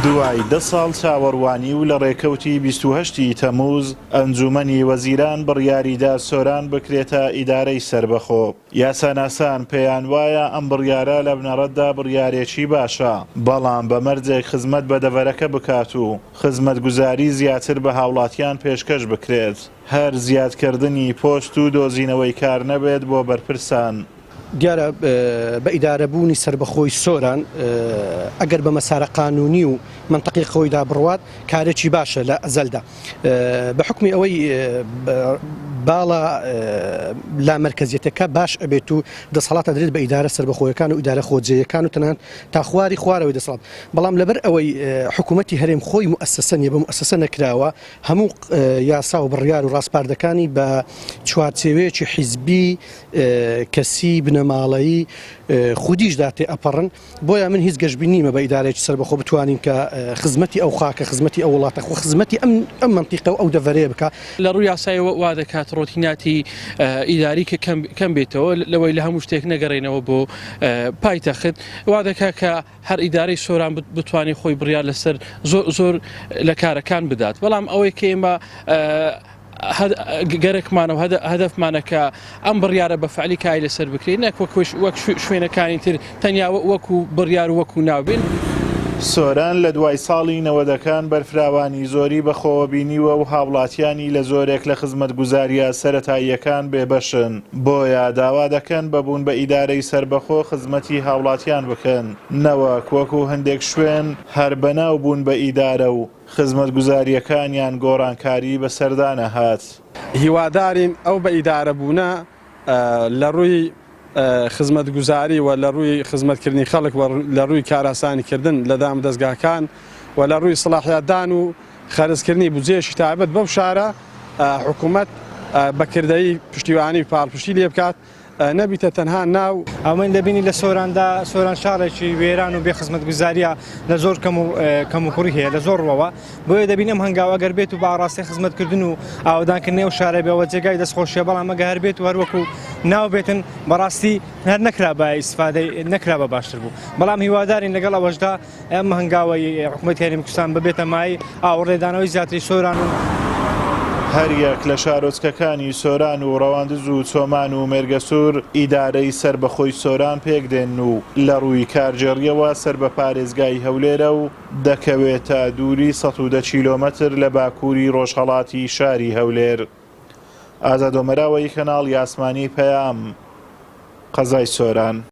دوای 10 ساڵ چاوەڕوانی و لە ڕێکەوتی 28 تەمووز ئەنجومەنی وەزیران بڕیاریدا سۆران بکرێتە ئیدارەی سەربەخۆ. یاساناسان پێیان وایە ئەم بڕیارە لە بنەڕەتدا بڕیارێکی باشە، بەڵام بە مەرجێک خزمەت بە دەڤەرەکە بکات و خزمەتگوزاری زیاتر بە هاوڵاتیان پێشکەش بکرێت، هەر زیادکردنی پۆست و دۆزینەوەی کار نەبێت بۆ بەرپرسان. دیارە بە ئیدارەبوونی سربەخۆی سۆران ئەگەر بە مەسارە قانونی و منطقی خۆیدا بڕوات کارێکی باشە لە ئەزەلدا بە حکمی ئەوەی باڵا لا مرکزیەتەکە باش ئەبێت و دەسەڵاتە دەرێت بە ئیدارە سربەخۆیەکان و ئیدارە خۆجێیەکان و تەنانەت تا خواری خوارەوەی دەسەڵات. بەڵام لەبەر ئەوەی حکوومەتی هەرێم خۆی موسسە نیە، بە موسسە نەکراوە، هەموو یاسا و بڕیار و ڕاستپاردەکانی بە چوارچێوەیەکی حیزبی کەسی بنەماڵەیی خودیشدا تێ ئەپەڕن. بۆیە من هیچ گەشتبی نیمە بە ئیدارێکی سەربەخۆ بتوانین کە خزمەتی ئەو خاکە، خزمەتی ئەو وڵاتە، خۆ خزمەتی ئەم منتیقە و ئەو دەڤەرەیە بکە. لە ڕووی یاسایەوە وا دەکات ڕۆتیناتی ئیداری کە کەم بێتەوە، لەوەی لە هەموو شتێک نەگەڕێنەوە بۆ پایتەخت. وا دەکات کە هەر ئیدارەی سۆران بتوانێت خۆی بڕیار لەسەر زۆر لە کارەکان بدات. بەڵام ئەوەی کە ئێمە گەرەکمانە و هەدەفمانەکە ئەم بڕیارە بە فعلی کای لەسەر بکرێت، نەک وەک شوێنەکانی تر تەنیا وەکو بڕیار و وەکو ناوبێن. سۆران لە دوای ساڵی نەوەدەکان بەرفراوانی زۆری بەخۆوە بینیوە و هاوڵاتیانی لە زۆرێک لە خزمەتگوزاریە سەرەتاییەکان بێبەشن، بۆیە داوا دەکەن بەبوون بە ئیدارەی سەربەخۆ خزمەتی هاوڵاتیان بکەن، نەوەک وەکو هەندێک شوێن هەر بەناو بوون بە ئیدارە و خزمەتگوزاریەکانیان گۆڕانکاری بەسەردانە هات. هیوادارین ئەو بە ئیدارە بوونە لە ڕووی خزمەتگوزاری و لە ڕووی خزمەتکردنی خەڵک و لە ڕووی کاراسانیکردن لە دام دەستگاکان و لە ڕووی سڵاحیاتدان و خەرجکردنی بودجێشی تایبەت بەو شارە حکوومەت بەکردەی پشتیوانی و پاڵپشتی لێ بکات، نەبیتە تەنها ناو. ئەومن دەبینی لە سۆراندا سۆران شارێکی وێران و بێ خزمەتگوزاریە لە زۆر کەم و کوڕی هەیە لە زۆرەوە. بۆیە دەبینم هەنگاو ئەگەر بێت و باڕاستی خزمەتکردن و ئاودانکردنی ئەو شارە بێەوە جێگای دەستخۆشیە، بەڵام ئەگە هەر بێت و هەروەکو ناو بێتن بەڕاستی هەر نەکرا بە ئیسفادەی نەکرا بە باشتر بوو. بەڵام هیوادارین لەگەڵ ئەوەشدا ئەم هەنگاوی حکوومەتی هەرێمی کوردستان ببێتە مای ئاوەڕێدانەوەی زیاتری سۆران و هەریەک لە شارۆچکەکانی سۆران و ڕەواندز و چۆمان و مێرگەسوور ئیدارەی سەربەخۆی سۆران پێکدێن و لە ڕووی کارجێڕیەوە سەر بە پارێزگای هەولێرە و دەکەوێتە دووری 110 کیلۆمەتر لە باکووری ڕۆژهەڵاتی شاری هەولێر. ئازاد ئۆمەراوەی کەناڵی ئاسمانی پەیام، قەزای سۆران.